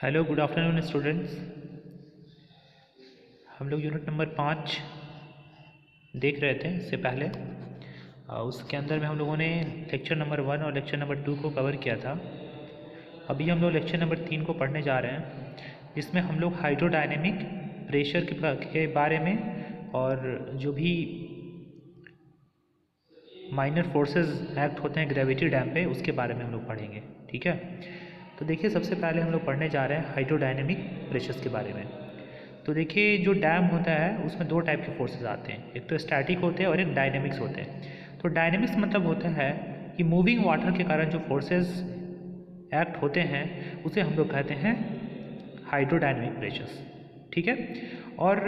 Hello good afternoon students. हम लोग unit number 5 देख रहे थे इससे पहले। उसके अंदर में हम लोगों ने लेक्चर नंबर 1 और लेक्चर नंबर 2 को कवर किया था। अभी हम लोग लेक्चर नंबर 3 को पढ़ने जा रहे हैं, जिसमें हम लोग हाइड्रोडायनेमिक प्रेशर के बारे में और जो भी माइनर फोर्सेस एक्ट होते हैं ग्रेविटी डैम पे उसके बारे में हम लोग पढ़ेंगे। ठीक है, तो देखिए सबसे पहले हम लोग पढ़ने जा रहे हैं हाइड्रोडायनेमिक प्रेशर्स के बारे में। तो देखिए जो डैम होता है उसमें दो टाइप के फोर्सेस आते हैं, एक तो स्टैटिक होते हैं और एक डायनेमिक्स होते हैं। तो डायनेमिक्स मतलब होता है कि मूविंग वाटर के कारण जो फोर्सेस एक्ट होते हैं उसे हम लोग कहते हैं हाइड्रोडायनेमिक प्रेशर्स। ठीक है, और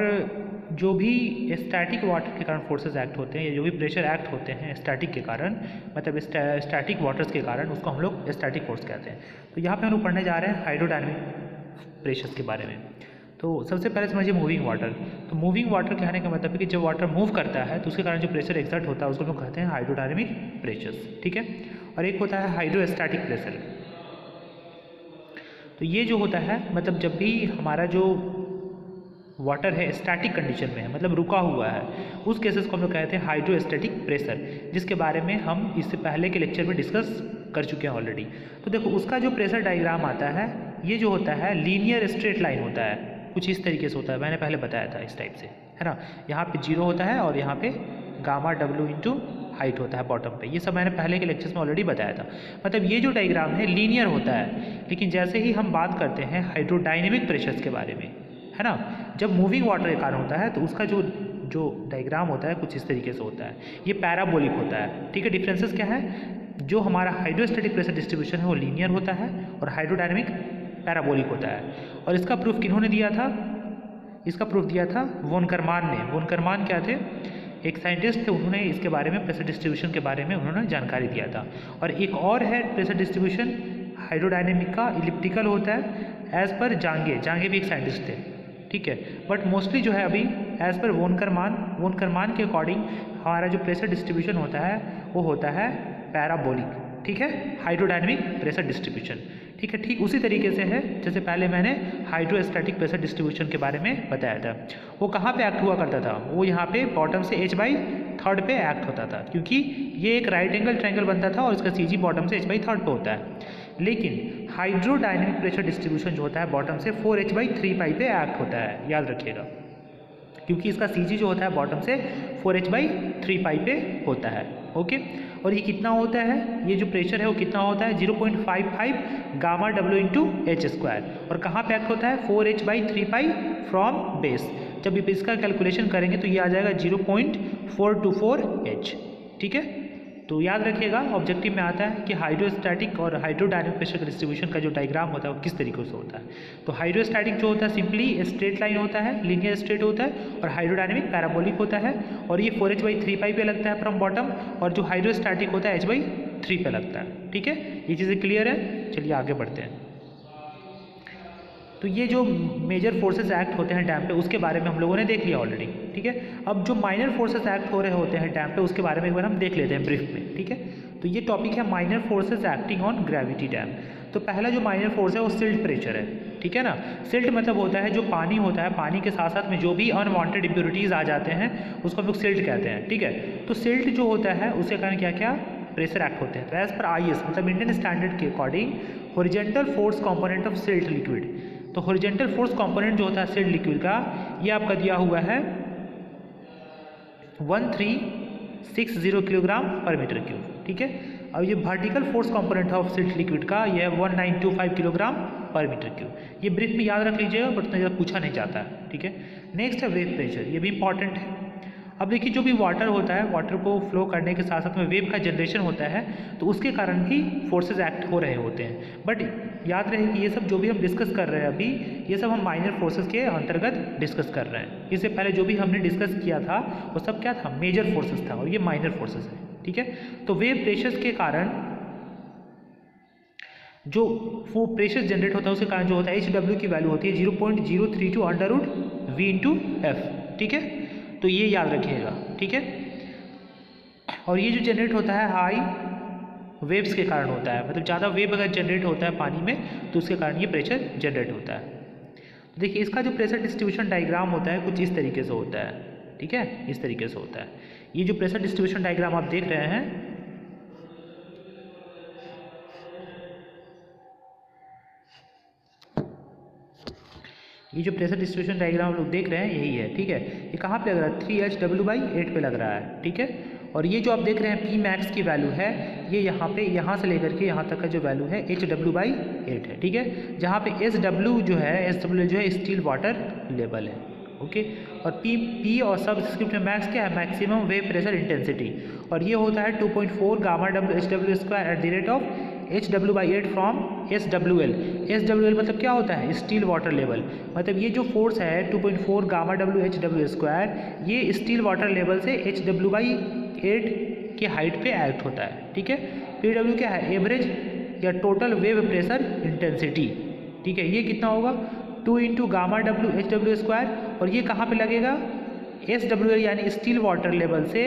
जो भी स्टैटिक वाटर के कारण फोर्सेस एक्ट होते हैं या जो भी प्रेशर एक्ट होते हैं स्टैटिक के कारण, मतलब स्टैटिक वाटर्स के कारण, उसको हम लोग स्टैटिक फोर्स कहते हैं। तो यहाँ पे हम लोग पढ़ने जा रहे हैं हाइड्रोडायनेमिक प्रेशर्स के बारे में। तो सबसे पहले समझिए मूविंग वाटर। तो मूविंग वाटर कहने का मतलब है कि जब वाटर मूव करता है तो उसके कारण जो प्रेशर एक्सर्ट होता है उसको हम लोग कहते हैं हाइड्रोडायनेमिक प्रेशर्स। ठीक है, और एक होता है हाइड्रोस्टैटिक प्रेशर। तो ये जो होता है मतलब जब भी हमारा जो वाटर है स्टैटिक कंडीशन में है, मतलब रुका हुआ है, उस केसेस को हम लोग कहते हैं हाइड्रोस्टैटिक प्रेशर, जिसके बारे में हम इससे पहले के लेक्चर में डिस्कस कर चुके हैं ऑलरेडी। तो देखो उसका जो प्रेशर डायग्राम आता है ये जो होता है लीनियर स्ट्रेट लाइन होता है, कुछ इस तरीके से होता है, मैंने पहले बताया था इस टाइप से, है ना। यहाँ पे 0 होता है और यहाँ पे गामा डब्ल्यू इंटू हाइट होता है बॉटम पे। ये सब मैंने पहले के लेक्चर्स में ऑलरेडी बताया था। मतलब ये जो डायग्राम है लीनियर होता है, लेकिन जैसे ही हम बात करते हैं हाइड्रोडायनेमिक प्रेशर्स के बारे में, है ना, जब मूविंग वाटर के कारण होता है तो उसका जो डायग्राम होता है कुछ इस तरीके से होता है, ये पैराबोलिक होता है। ठीक है, डिफरेंसेस क्या है, जो हमारा हाइड्रोस्टैटिक प्रेशर डिस्ट्रीब्यूशन है वो लीनियर होता है और हाइड्रोडायनेमिक पैराबोलिक होता है। और इसका प्रूफ किन्होंने दिया था, इसका प्रूफ दिया था वोन करमान ने। वोन करमान क्या थे, एक साइंटिस्ट थे, उन्होंने इसके बारे में प्रेशर डिस्ट्रीब्यूशन के बारे में उन्होंने जानकारी दिया था। और एक और है प्रेशर डिस्ट्रीब्यूशन हाइड्रोडायनेमिक का, इलिप्टिकल होता है, एज पर जांगे। जांगे भी एक साइंटिस्ट थे, ठीक है, बट मोस्टली जो है अभी एज पर वोन करमान के अकॉर्डिंग हमारा जो प्रेशर डिस्ट्रीब्यूशन होता है वो होता है पैराबोलिक। ठीक है, हाइड्रोडायनेमिक प्रेशर डिस्ट्रीब्यूशन। ठीक है, ठीक उसी तरीके से है जैसे पहले मैंने हाइड्रोस्टैटिक प्रेशर डिस्ट्रीब्यूशन के बारे में बताया था। वो कहाँ पे एक्ट हुआ करता था, वो यहाँ पे बॉटम से h/3 पे एक्ट होता था, क्योंकि ये एक राइट एंगल ट्रायंगल बनता था और इसका CG बॉटम से h/3 पे होता है। लेकिन हाइड्रोडायनेमिक प्रेशर डिस्ट्रीब्यूशन जो होता है बॉटम से 4h/3 पे एक्ट होता है, याद रखिएगा, क्योंकि इसका CG जो होता है बॉटम से 4h/3 पे होता है। ओके, और ये कितना होता है, ये जो प्रेशर है वो कितना होता है 0.55 gamma W into H square. और कहाँ पे एक्ट होता है 4h/3 फ्रॉम बेस। जब इसका कैलकुलेशन करेंगे तो ये आ जाएगा 0.424 H। ठीक है, तो याद रखिएगा ऑब्जेक्टिव में आता है कि हाइड्रोस्टैटिक और हाइड्रोडायनेमिक प्रेशर डिस्ट्रीब्यूशन का जो डायग्राम होता है वो किस तरीके से होता है। तो हाइड्रोस्टैटिक जो होता है सिंपली स्ट्रेट लाइन होता है, लीनियर स्ट्रेट होता है, और हाइड्रोडायनेमिक पैराबोलिक होता है, और ये 4h/3 पे लगता है फ्रॉम बॉटम, और जो हाइड्रोस्टैटिक होता है h/3 पे लगता है। ठीक है, ये चीज़ें क्लियर है। चलिए आगे बढ़ते हैं। तो ये जो मेजर फोर्सेस एक्ट होते हैं डैम पे उसके बारे में हम लोगों ने देख लिया ऑलरेडी। ठीक है, अब जो माइनर फोर्सेस एक्ट हो रहे होते हैं डैम पे उसके बारे में एक बार हम देख लेते हैं ब्रीफ में। ठीक है, तो ये टॉपिक है minor forces acting on gravity dam. तो पहला जो माइनर फोर्स है वो सिल्ट प्रेशर है। ठीक है ना, सिल्ट मतलब होता है जो पानी होता है, पानी के साथ साथ में जो भी अनवांटेड इम्प्योरिटीज़ आ जाते हैं उसको हम लोग सिल्ट कहते हैं। ठीक है, तो सिल्ट जो होता है उसके कारण क्या क्या प्रेशर एक्ट होते हैं। तो एज पर IS मतलब इंडियन स्टैंडर्ड के according horizontal force component of silt liquid, तो हॉरिजॉन्टल फोर्स कंपोनेंट जो होता है सिल्ट लिक्विड का ये आपका दिया हुआ है 1360 किलोग्राम पर मीटर क्यूब। ठीक है, अब ये vertical force component of silt liquid का ये है 1925 किलोग्राम पर मीटर क्यूब। ये ब्रीफ में याद रख लीजिएगा, बट इतना ज़्यादा पूछा नहीं जाता है। ठीक है, नेक्स्ट है वेव प्रेशर, ये भी इंपॉर्टेंट है। अब देखिए जो भी वाटर होता है, वाटर को फ्लो करने के साथ साथ में वेव का जनरेशन होता है, तो उसके कारण भी फोर्सेस एक्ट हो रहे होते हैं। बट याद रहे कि ये सब जो भी हम डिस्कस कर रहे हैं अभी, ये सब हम माइनर फोर्सेस के अंतर्गत डिस्कस कर रहे हैं। इससे पहले जो भी हमने डिस्कस किया था वो सब क्या था, मेजर फोर्सेस था, और ये माइनर फोर्सेस है। ठीक है, तो वेव प्रेशर्स के कारण जो वो प्रेशर जनरेट होता है उसके कारण जो होता है HW की वैल्यू होती है 0.032√V/F। ठीक है, तो ये याद रखिएगा। ठीक है, और ये जो जनरेट होता है हाई वेव्स के कारण होता है, मतलब ज़्यादा वेव अगर जनरेट होता है पानी में तो उसके कारण ये प्रेशर जनरेट होता है। तो देखिए इसका जो प्रेशर डिस्ट्रीब्यूशन डायग्राम होता है कुछ इस तरीके से होता है, ठीक है, इस तरीके से होता है। ये जो प्रेशर डिस्ट्रीब्यूशन डायग्राम आप देख रहे हैं, ये जो प्रेशर डिस्ट्रीब्यूशन डायग्राम आप लोग देख रहे हैं यही है, ठीक है। ये कहाँ पे लग रहा है, 3H/8 पे लग रहा है, ठीक है। और ये जो आप देख रहे हैं P मैक्स की वैल्यू है, ये यहाँ पे यहाँ से लेकर के यहाँ तक का जो वैल्यू है HW/8 है, ठीक है। जहाँ पे SW जो है स्टील वाटर लेवल है, ओके। और P और सबस्क्रिप्ट में मैक्स क्या है, मैक्सिमम वेव प्रेशर इंटेंसिटी, और ये होता है 2.4 gamma HW square at the rate of HW/8 from SWL। SWL मतलब क्या होता है, स्टील वाटर लेवल, मतलब ये जो फोर्स है 2.4 गामा HW स्क्वायर, ये स्टील वाटर लेवल से HW/8 के हाइट पे एक्ट होता है, ठीक है। PW क्या है, एवरेज या टोटल वेव प्रेशर इंटेंसिटी, ठीक है। ये कितना होगा, 2 × गामा HW स्क्वायर, और ये कहाँ पे लगेगा, SWL यानी स्टील वाटर लेवल से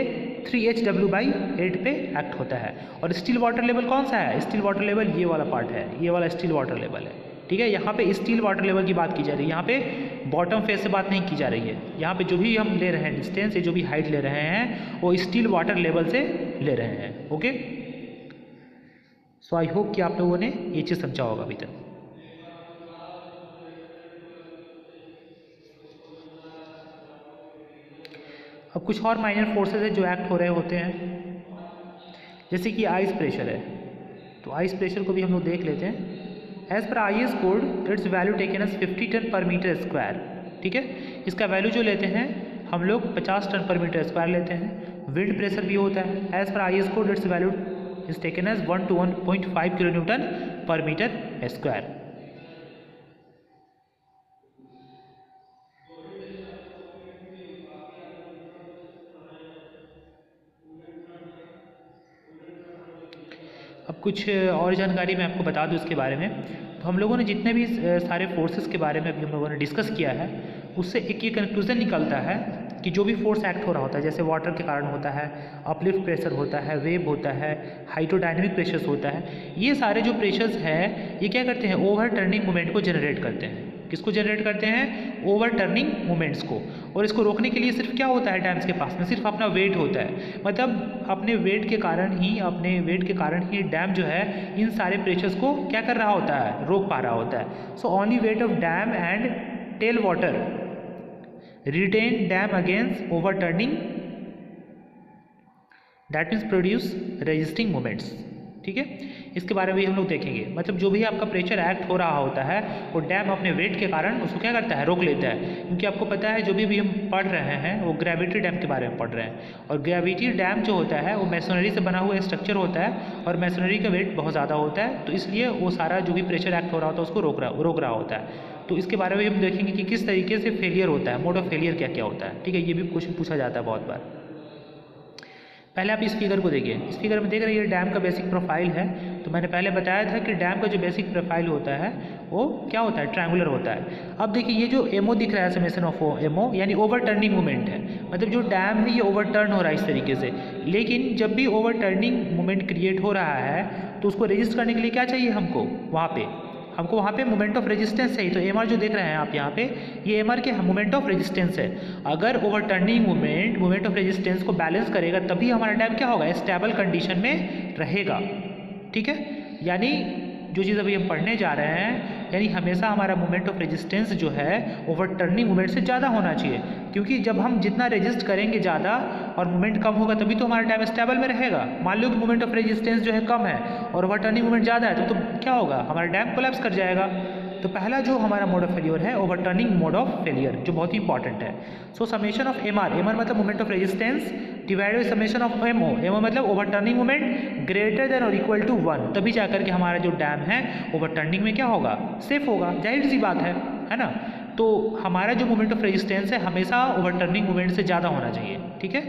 3HW/8 पे एक्ट होता है। और स्टील वाटर लेवल कौन सा है, स्टील वाटर लेवल ये वाला पार्ट है, ये वाला स्टील वाटर लेवल है, ठीक है। यहाँ पे स्टील वाटर लेवल की बात की जा रही है, यहाँ पे बॉटम फेस से बात नहीं की जा रही है। यहाँ पे जो भी हम ले रहे हैं डिस्टेंस, जो भी हाइट ले रहे हैं वो स्टील वाटर लेवल से ले रहे हैं, ओके। सो आई होप कि आप लोगों ने ये चीज़ समझा होगा अभी तक। अब कुछ और माइनर फोर्सेस है जो एक्ट हो रहे होते हैं, जैसे कि आइस प्रेशर है, तो आइस प्रेशर को भी हम लोग देख लेते हैं। As per IS code its value taken as 50 ton per meter square, ठीक है। इसका वैल्यू जो लेते हैं हम लोग 50 टन पर मीटर स्क्वायर लेते हैं। विंड प्रेशर भी होता है, as per IS code its value is taken as 1 to 1.5 kN per meter square. अब कुछ और जानकारी मैं आपको बता दूं इसके बारे में। तो हम लोगों ने जितने भी सारे फोर्सेस के बारे में अभी हम लोगों ने डिस्कस किया है, उससे एक ये कंक्लूजन निकलता है कि जो भी फोर्स एक्ट हो रहा होता है, जैसे वाटर के कारण होता है, अपलिफ्ट प्रेशर होता है, वेव होता है, हाइड्रोडायनेमिक प्रेशर्स होता है, ये सारे जो प्रेशर्स हैं ये क्या करते हैं, ओवर टर्निंग मोमेंट को जनरेट करते हैं। किसको जनरेट करते हैं, ओवर टर्निंग मोमेंट्स को। और इसको रोकने के लिए सिर्फ क्या होता है डैम्स के पास में, सिर्फ अपना वेट होता है, मतलब अपने वेट के कारण ही डैम जो है इन सारे प्रेशर्स को क्या कर रहा होता है, रोक पा रहा होता है। So only weight of dam and tail water retain dam against overturning, that means produce resisting moments, ठीक है। इसके बारे में भी हम लोग देखेंगे, मतलब जो भी आपका प्रेशर एक्ट हो रहा होता है वो डैम अपने वेट के कारण उसको क्या करता है, रोक लेता है। क्योंकि आपको पता है जो भी हम पढ़ रहे हैं वो ग्रेविटी डैम के बारे में पढ़ रहे हैं, और ग्रेविटी डैम जो होता है वो मैसोनरी से बना हुआ स्ट्रक्चर होता है, और मैसोनरी का वेट बहुत ज़्यादा होता है, तो इसलिए वो सारा जो भी प्रेशर एक्ट हो रहा होता है उसको रोक रहा होता है। तो इसके बारे में हम देखेंगे कि किस तरीके से फेलियर होता है, मोड ऑफ फेलियर क्या क्या होता है, ठीक है। ये भी क्वेश्चन पूछा जाता है बहुत बार। पहले आप इस फिगर को देखिए, इस फिगर में देख रहे हैं ये डैम का बेसिक प्रोफाइल है। तो मैंने पहले बताया था कि डैम का जो बेसिक प्रोफाइल होता है वो क्या होता है, ट्रायंगुलर होता है। अब देखिए ये जो एमओ दिख रहा है, समेशन ऑफ एमओ यानी ओवर टर्निंग मोमेंट है, मतलब जो डैम है ये ओवर टर्न हो रहा है इस तरीके से। लेकिन जब भी ओवर टर्निंग मोमेंट क्रिएट हो रहा है तो उसको रजिस्ट करने के लिए क्या चाहिए हमको, वहाँ पे मोमेंट ऑफ रेजिस्टेंस चाहिए। तो एम आर जो देख रहे हैं आप यहाँ पे, ये एम आर के मोमेंट ऑफ रेजिस्टेंस है। अगर over turning moment of resistance को बैलेंस करेगा तभी हमारा डैम क्या होगा, स्टेबल कंडीशन में रहेगा, ठीक है। यानी जो चीज़ अभी हम पढ़ने जा रहे हैं, यानी हमेशा हमारा मोमेंट ऑफ रेजिस्टेंस जो है ओवर टर्निंग मोमेंट से ज़्यादा होना चाहिए, क्योंकि जब हम जितना रेजिस्ट करेंगे ज़्यादा और मोमेंट कम होगा तभी तो हमारा डैम स्टेबल में रहेगा। मान लो कि मोमेंट ऑफ रेजिस्टेंस जो है कम है और ओवर टर्निंग मोमेंट ज़्यादा है तो क्या होगा, हमारा डैम कोलैप्स कर जाएगा। तो पहला जो हमारा मोड ऑफ फेलियर है overturning mode of failure, जो बहुत ही इंपॉर्टेंट है। So summation of M R मतलब moment of resistance divided by summation of MO मतलब overturning moment greater than और इक्वल टू 1, तभी जाकर के हमारा जो डैम है ओवर टर्निंग में क्या होगा, सेफ होगा। जाहिर सी बात है ना। तो हमारा जो मोमेंट ऑफ रेजिस्टेंस है हमेशा ओवर टर्निंग मोमेंट से ज़्यादा होना चाहिए, ठीक है।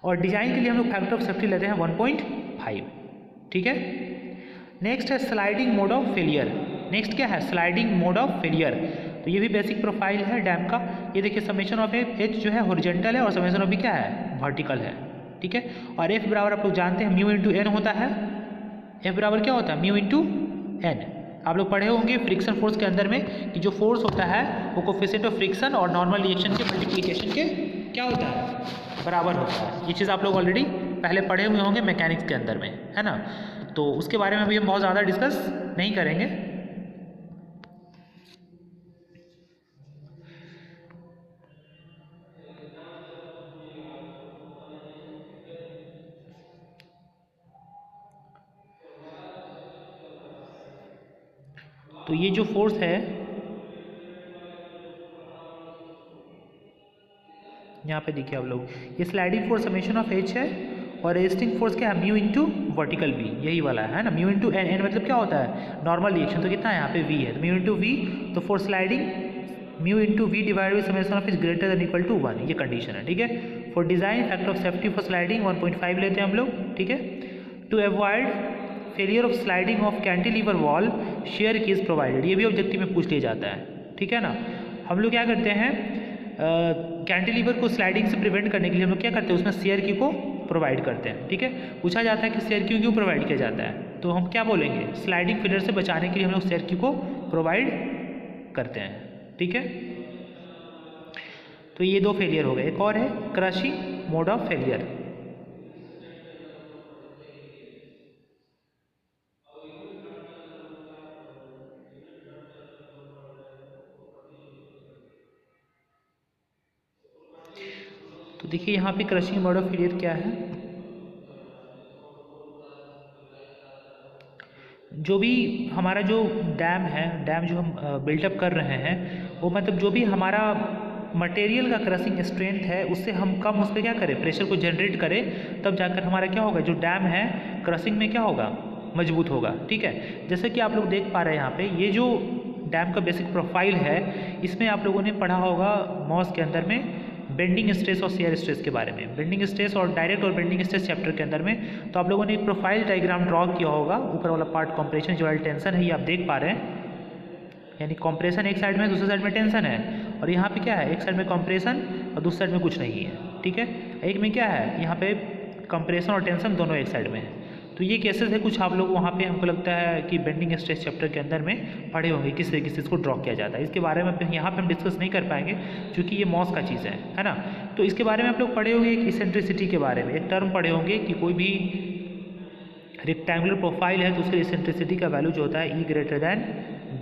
और डिजाइन के लिए हम लोग फैक्टर ऑफ सेफ्टी लेते हैं 1.5, ठीक है। नेक्स्ट है sliding mode of failure. Next क्या है, स्लाइडिंग मोड ऑफ फेलियर। तो ये भी बेसिक प्रोफाइल है डैम का। ये देखिए समेशन ऑफ एच जो है हॉरिजॉन्टल है और समेशन ऑफ बी क्या है, वर्टिकल है, ठीक है। और एफ बराबर आप लोग जानते हैं म्यू इंटू एन होता है। एफ बराबर क्या होता है? Mu into N. आप लोग पढ़े होंगे फ्रिक्शन फोर्स के अंदर में कि जो फोर्स होता है वो कोफिशिएंट ऑफ फ्रिक्शन और नॉर्मल रिएक्शन के मल्टीप्लिकेशन के क्या होता है? बराबर होता है। ये चीज़ आप लोग ऑलरेडी पहले पढ़े हुए होंगे मैकेनिक्स के अंदर में, है ना। तो उसके बारे में भी हम बहुत ज़्यादा डिस्कस नहीं करेंगे। तो ये जो फोर्स है यहाँ पे देखिए आप लोग, ये sliding force summation of H है और रेजिस्टिंग फोर्स क्या है? म्यू इंटू वर्टिकल वी, यही वाला है ना। म्यू इंटू एन, एन मतलब क्या होता है? Normal reaction. तो कितना है यहाँ पे? वी है, तो म्यू इंटू वी। तो for sliding mu into V divide by summation of H greater than equal to 1, ये कंडीशन है, ठीक है। For design factor of safety for sliding 1.5 लेते हैं हम लोग, ठीक है। To avoid failure of sliding of cantilever wall shear key is provided, ये भी ऑब्जेक्टिव में पूछ लिया जाता है, ठीक है ना। हम लोग क्या करते हैं, कैंटिलीवर को स्लाइडिंग से प्रिवेंट करने के लिए हम लोग क्या करते हैं, उसमें शेयर की को प्रोवाइड करते हैं, ठीक है। पूछा जाता है कि शेयर की क्यों प्रोवाइड किया जाता है, तो हम क्या बोलेंगे? स्लाइडिंग फेलियर से बचाने के लिए हम लोग शेयर की को प्रोवाइड करते हैं, ठीक है। तो ये दो फेलियर हो गए। एक और है क्रशिंग मोड ऑफ फेलियर। तो देखिए यहाँ पे क्रशिंग मोड ऑफ फेलियर क्या है, जो भी हमारा जो डैम है, डैम जो हम बिल्टअप कर रहे हैं, वो मतलब जो भी हमारा मटेरियल का क्रशिंग स्ट्रेंथ है उससे हम कम उस पर क्या करें, प्रेशर को जनरेट करें, तब जाकर हमारा क्या होगा, जो डैम है क्रशिंग में क्या होगा, मजबूत होगा, ठीक है। जैसे कि आप लोग देख पा रहे हैं यहाँ पे, ये जो डैम का बेसिक प्रोफाइल है, इसमें आप लोगों ने पढ़ा होगा मॉस के अंदर में बेंडिंग स्ट्रेस और शियर स्ट्रेस के बारे में, बेंडिंग स्ट्रेस और डायरेक्ट और बेंडिंग स्ट्रेस चैप्टर के अंदर में। तो आप लोगों ने एक प्रोफाइल डायग्राम ड्रॉ किया होगा, ऊपर वाला पार्ट कंप्रेशन, जो वाला टेंशन है ये आप देख पा रहे हैं, यानी कंप्रेशन एक साइड में, दूसरे साइड में टेंशन है, और यहाँ पे क्या है, एक साइड में कंप्रेशन और दूसरी साइड में कुछ नहीं है, ठीक है। एक में क्या है, यहाँ पे कंप्रेशन और टेंशन दोनों एक साइड में है। तो ये केसेस है कुछ, आप लोग वहाँ पे हमको लगता है कि बेंडिंग स्ट्रेस चैप्टर के अंदर में पढ़े होंगे किस तरीके से इसको ड्रॉ किया जाता है। इसके बारे में यहाँ पे हम डिस्कस नहीं कर पाएंगे क्योंकि ये मॉस का चीज़ है ना। तो इसके बारे में आप लोग पढ़े होंगे, एक इसेंट्रिसिटी के बारे में एक टर्म पढ़े होंगे कि कोई भी रेक्टेंगुलर प्रोफाइल है तो उसके इसेंट्रिसिटी का वैल्यू जो होता है E ग्रेटर दैन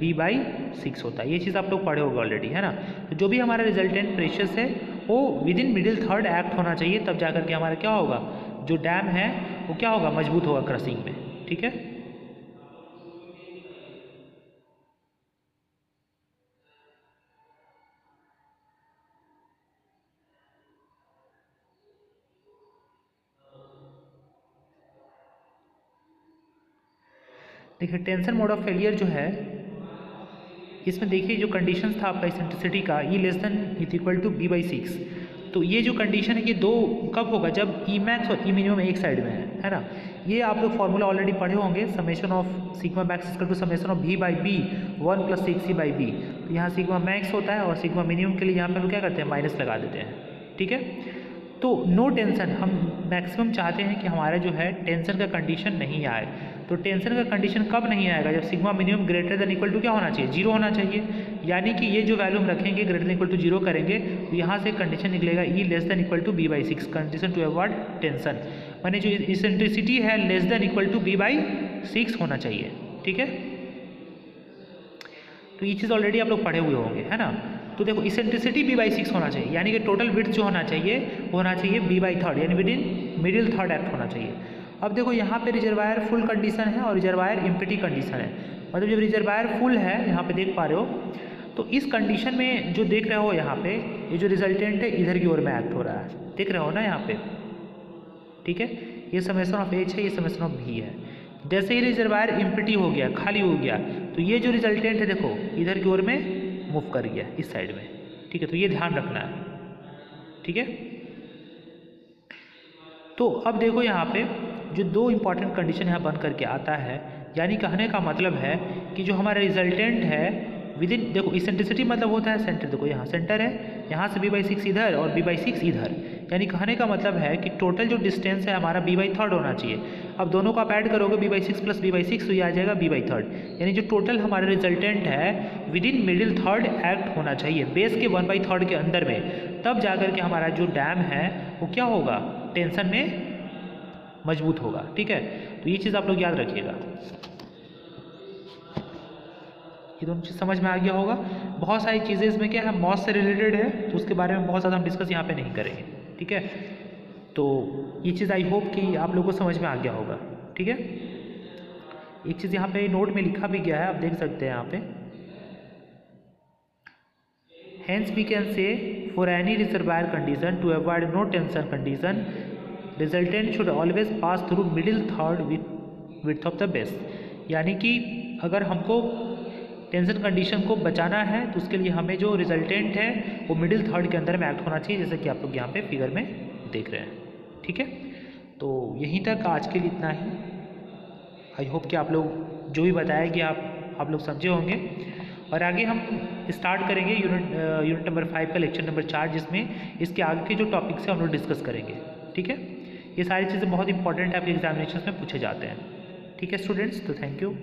B/6 होता है। ये चीज़ आप लोग पढ़े होंगे ऑलरेडी, है ना। तो जो भी हमारा रिजल्टेंट प्रेशर्स है वो with in middle third act होना चाहिए, तब जाकर के हमारा क्या होगा, जो डैम है वो क्या होगा, मजबूत होगा क्रशिंग में, ठीक है। देखिए टेंशन मोड ऑफ फेलियर जो है, इसमें देखिए जो कंडीशंस था आपका इसेंट्रिसिटी का, E less than equal to B/6। तो ये जो कंडीशन है ये दो कब होगा, जब E मैक्स और E मिनिमम एक साइड में है ना। ये आप लोग फॉर्मूला ऑलरेडी पढ़े होंगे, summation of sigma max equal to summation of V/B 1 + 6C/B। तो यहाँ सिग्मा मैक्स होता है और सिग्मा मिनिमम के लिए यहाँ पे हम क्या करते हैं, माइनस लगा देते हैं, ठीक है। तो नो टेंशन, हम मैक्सिमम चाहते हैं कि हमारा जो है टेंशन का कंडीशन नहीं आए। तो टेंशन का कंडीशन कब नहीं आएगा, जब sigma minimum greater than equal to क्या होना चाहिए, 0 होना चाहिए। यानी कि ये जो वैल्यू हम रखेंगे ग्रेटर देन इक्वल टू 0 करेंगे, तो यहाँ से कंडीशन निकलेगा E less than equal to B/6, condition to avoid tension, माने जो इसेंट्रिसिटी है less than equal to B/6 होना चाहिए, ठीक है। तो ये चीज़ ऑलरेडी आप लोग पढ़े हुए होंगे, है ना। तो देखो इसेंट्रिसिटी B/6 होना चाहिए, यानी कि टोटल विड्थ जो होना चाहिए वो होना चाहिए B/3, यानी with in middle third act होना चाहिए। अब देखो यहाँ पे रिजर्वायर फुल कंडीशन है और रिजर्वायर एम्प्टी कंडीशन है, मतलब जब रिजर्वायर फुल है, यहाँ पे देख पा रहे हो, तो इस कंडीशन में जो देख रहे हो यहाँ पे, ये जो रिजल्टेंट है इधर की ओर में एक्ट हो रहा है, देख रहे हो ना यहाँ पे, ठीक है। ये समेशन ऑफ H है, ये समेशन ऑफ V है। जैसे ही रिजर्वायर एम्प्टी हो गया, खाली हो गया, तो ये जो रिजल्टेंट है देखो इधर की ओर में मूव कर गया इस साइड में, ठीक है। तो ये ध्यान रखना है, ठीक है। तो अब देखो यहाँ पे जो दो इंपॉर्टेंट कंडीशन यहाँ बन करके आता है, यानी कहने का मतलब है कि जो हमारा रिजल्टेंट है विद इन, देखो इसेंट्रिसिटी मतलब होता है सेंटर, देखो यहाँ सेंटर है, यहाँ से B/6 इधर और B/6 इधर, यानी कहने का मतलब है कि टोटल जो डिस्टेंस है हमारा b/3 होना चाहिए। अब दोनों को आप ऐड करोगे b/6 प्लस b/6 तो ये आ जाएगा b/3, यानी जो टोटल हमारा रिजल्टेंट है with in middle third act होना चाहिए बेस के 1/3 के अंदर में, तब जाकर के हमारा जो डैम है वो क्या होगा, टेंशन में मजबूत होगा। ठीक है, तो ये चीज़ आप लोग याद रखिएगा। ये दोनों चीज़ समझ में आ गया होगा। बहुत सारी चीज़ें इसमें क्या है मॉस से रिलेटेड है, तो उसके बारे में बहुत ज़्यादा हम डिस्कस यहाँ पे नहीं करेंगे। ठीक है, तो ये चीज़ आई होप कि आप लोगों को समझ में आ गया होगा। ठीक है, एक चीज़ यहाँ पे नोट में लिखा भी गया है, आप देख सकते हैं यहाँ पे, hence we can say for any reservoir condition to avoid no tension condition resultant should always pass through middle third width of the base. यानी कि अगर हमको टेंशन कंडीशन को बचाना है तो उसके लिए हमें जो रिजल्टेंट है वो मिडिल थर्ड के अंदर में एक्ट होना चाहिए, जैसे कि आप लोग यहाँ पे फिगर में देख रहे हैं। ठीक है, तो यहीं तक आज के लिए इतना ही। आई होप कि आप लोग जो भी बताया कि आप लोग समझे होंगे, और आगे हम स्टार्ट करेंगे यूनिट नंबर 5 का लेक्चर नंबर 4, जिसमें इसके आगे के जो टॉपिक्स हैं हम लोग डिस्कस करेंगे। ठीक है, ये सारी चीज़ें बहुत इंपॉर्टेंट है, आपके एग्जामिनेशन में पूछे जाते हैं। ठीक है स्टूडेंट्स, तो थैंक यू।